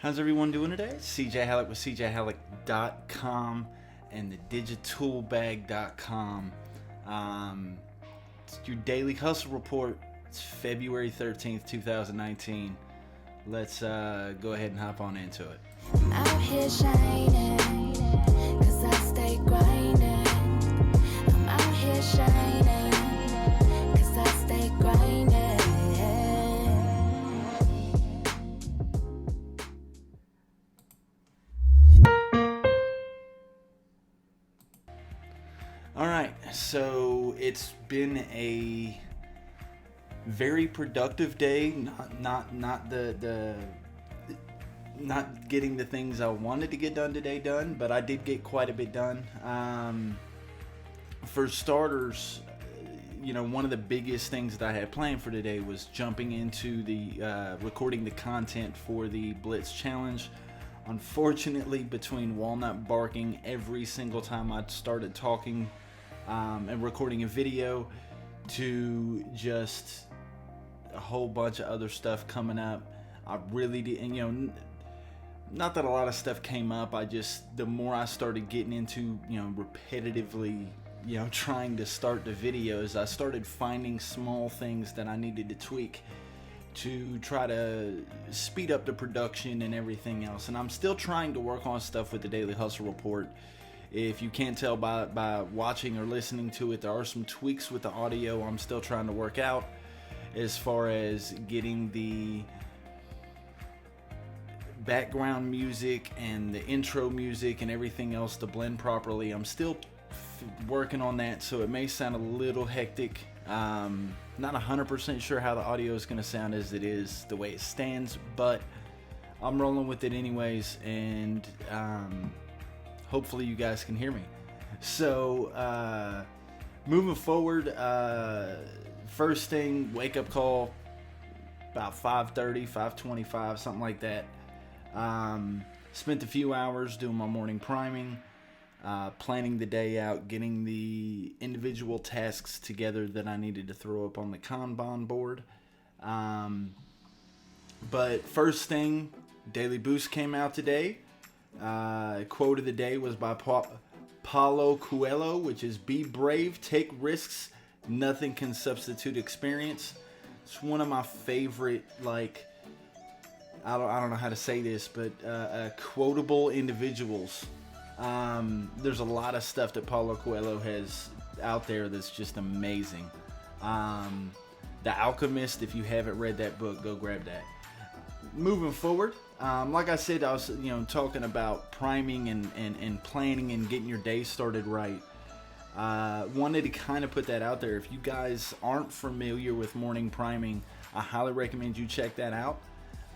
How's everyone doing today? CJ Halleck with CJHalleck.com and the digitalbag.com. It's your daily hustle report. It's February 13th, 2019. Let's go ahead and hop on into it. I'm out here shining, cause I stay grinding. I'm out here shining, cause I stay grinding. Alright, so it's been a very productive day. Not getting the things I wanted to get done today done, but I did get quite a bit done. For starters, one of the biggest things that I had planned for today was jumping into the recording the content for the Blitz Challenge. Unfortunately, between Walnut barking every single time I started talking and recording a video, to just a whole bunch of other stuff coming up, I really did, and not that a lot of stuff came up, the more I started getting into, repetitively, trying to start the videos, I started finding small things that I needed to tweak to try to speed up the production and everything else. And I'm still trying to work on stuff with the Daily Hustle Report. If you can't tell by watching or listening to it, there are some tweaks with the audio I'm still trying to work out, as far as getting the background music and the intro music and everything else to blend properly. I'm still working on that, so it may sound a little hectic. Not 100% sure how the audio is going to sound as it is the way it stands, but I'm rolling with it anyways, and hopefully you guys can hear me. So moving forward, first thing, wake up call about 5:30, 5:25, something like that. Spent a few hours doing my morning priming, planning the day out, getting the individual tasks together that I needed to throw up on the Kanban board. But first thing, Daily Boost came out today. Quote of the day was by Paulo Coelho, which is "Be brave, take risks, nothing can substitute experience." It's one of my favorite, I don't know how to say this, but quotable individuals. There's a lot of stuff that Paulo Coelho has out there that's just amazing. The Alchemist, if you haven't read that book, go grab that. Moving forward, like I said, I was talking about priming and planning and getting your day started right. Wanted to kind of put that out there. If you guys aren't familiar with morning priming, I highly recommend you check that out.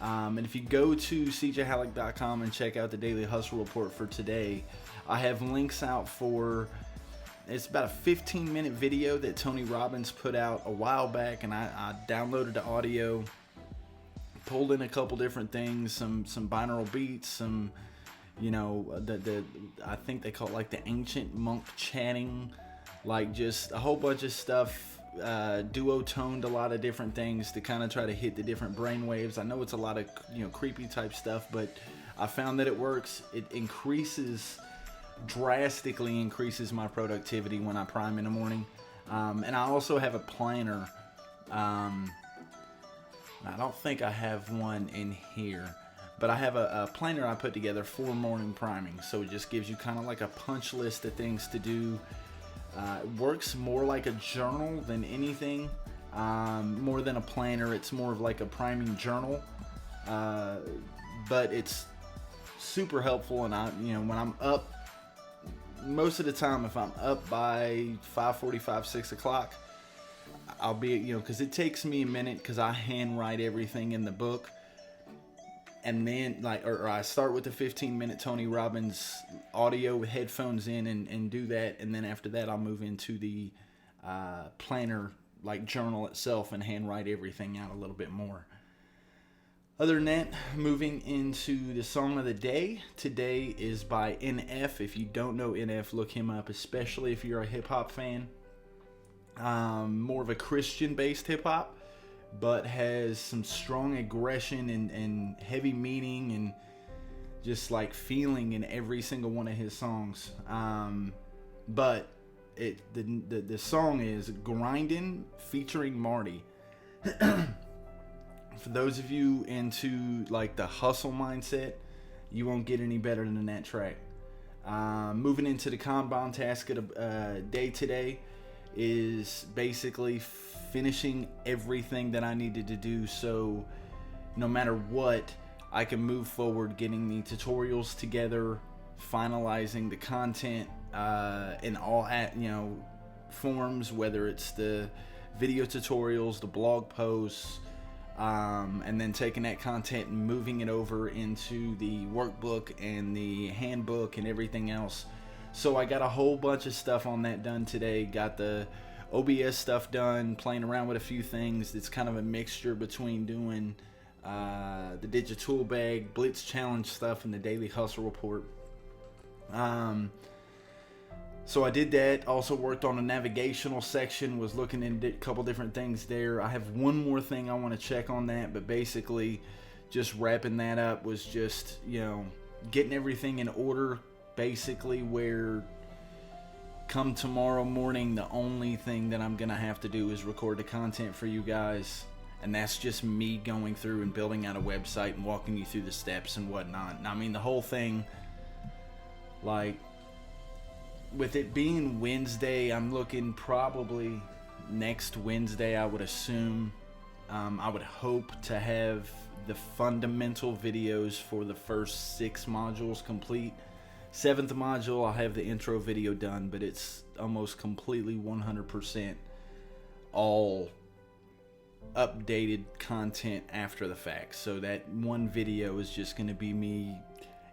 And if you go to CJHalleck.com and check out the Daily Hustle Report for today, I have links out for, it's about a 15-minute video that Tony Robbins put out a while back, and I downloaded the audio, pulled in a couple different things, some binaural beats, some, I think they call it the ancient monk chanting, just a whole bunch of stuff. Duo-toned a lot of different things to kind of try to hit the different brain waves. I know it's a lot of creepy type stuff, but I found that it works. It drastically increases my productivity when I prime in the morning. And I also have a planner. I don't think I have one in here, but I have a planner I put together for morning priming. So it just gives you kind of like a punch list of things to do. It works more like a journal than anything, more than a planner. It's more of like a priming journal, but it's super helpful. And when I'm up, most of the time, if I'm up by 5:45, 6 o'clock, I'll be, because it takes me a minute, because I handwrite everything in the book. And then, or I start with the 15-minute Tony Robbins audio with headphones in and do that. And then after that, I'll move into the planner, journal itself, and handwrite everything out a little bit more. Other than that, moving into the song of the day. Today is by NF. If you don't know NF, look him up, especially if you're a hip-hop fan. More of a Christian-based hip-hop, but has some strong aggression and heavy meaning, and just like feeling in every single one of his songs. But the song is Grindin' featuring Marty. For those of you into like the hustle mindset, you won't get any better than that track. Moving into the Kanban task of the day today is basically finishing everything that I needed to do, so no matter what, I can move forward, getting the tutorials together, finalizing the content in all forms, whether it's the video tutorials, the blog posts, and then taking that content and moving it over into the workbook and the handbook and everything else. So I got a whole bunch of stuff on that done today. Got the OBS stuff done, playing around with a few things. It's kind of a mixture between doing the digital bag, Blitz Challenge stuff, and the Daily Hustle Report. So I did that. Also worked on a navigational section, was looking into a couple different things there. I have one more thing I want to check on that, but basically just wrapping that up was just, getting everything in order, basically, where come tomorrow morning, the only thing that I'm going to have to do is record the content for you guys. And that's just me going through and building out a website and walking you through the steps and whatnot. And I mean, the whole thing, like, with it being Wednesday, I'm looking probably next Wednesday, I would assume. I would hope to have the fundamental videos for the first 6 modules complete. 7th module, I'll have the intro video done, but it's almost completely 100% all updated content after the fact. So that one video is just going to be me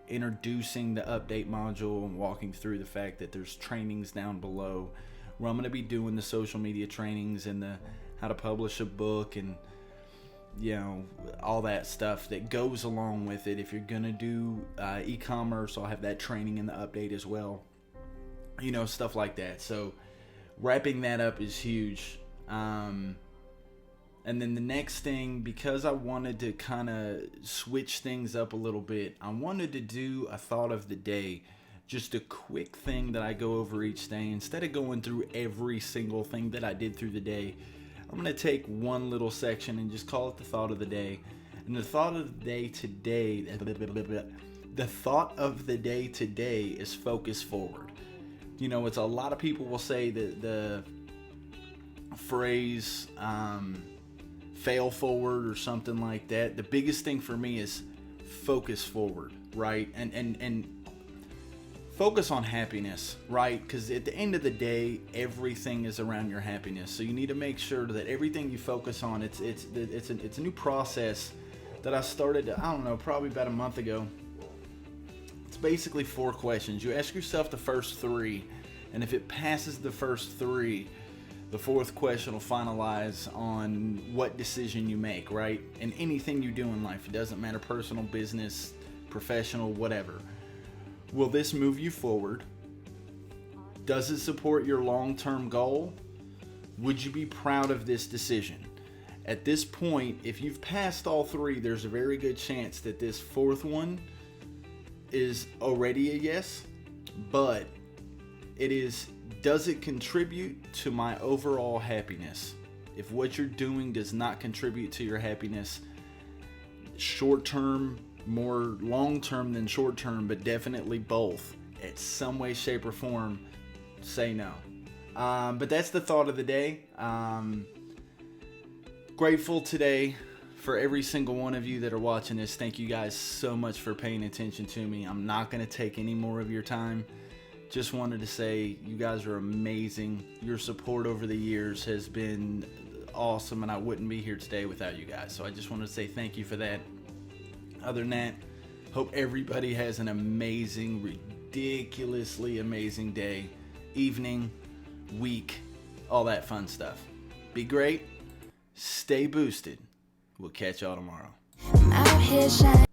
introducing the update module and walking through the fact that there's trainings down below where I'm going to be doing the social media trainings and the how to publish a book and all that stuff that goes along with it. If you're going to do e-commerce, I'll have that training in the update as well, stuff like that. So wrapping that up is huge. And then the next thing, because I wanted to kind of switch things up a little bit, I wanted to do a thought of the day, just a quick thing that I go over each day. Instead of going through every single thing that I did through the day, I'm going to take one little section and just call it the thought of the day. And the thought of the day today, is focus forward. It's a lot of people will say that the phrase, fail forward or something like that. The biggest thing for me is focus forward, right? And focus on happiness, right? Because at the end of the day, everything is around your happiness. So you need to make sure that everything you focus on, it's a new process that I started, probably about a month ago. It's basically 4 questions. You ask yourself the first 3, and if it passes the first 3, the 4th question will finalize on what decision you make, right? And anything you do in life, it doesn't matter, personal, business, professional, whatever. Will this move you forward? Does it support your long-term goal? Would you be proud of this decision? At this point, if you've passed all 3, there's a very good chance that this 4th one is already a yes, but it is, does it contribute to my overall happiness? If what you're doing does not contribute to your happiness, short term, more long term than short term, but definitely both, in some way, shape, or form, say no. But that's the thought of the day. Grateful today for every single one of you that are watching this. Thank you guys so much for paying attention to me. I'm not going to take any more of your time. Just wanted to say you guys are amazing. Your support over the years has been awesome, and I wouldn't be here today without you guys. So I just wanted to say thank you for that. Other than that, hope everybody has an amazing, ridiculously amazing day, evening, week, all that fun stuff. Be great. Stay boosted. We'll catch y'all tomorrow. I'm out here shining.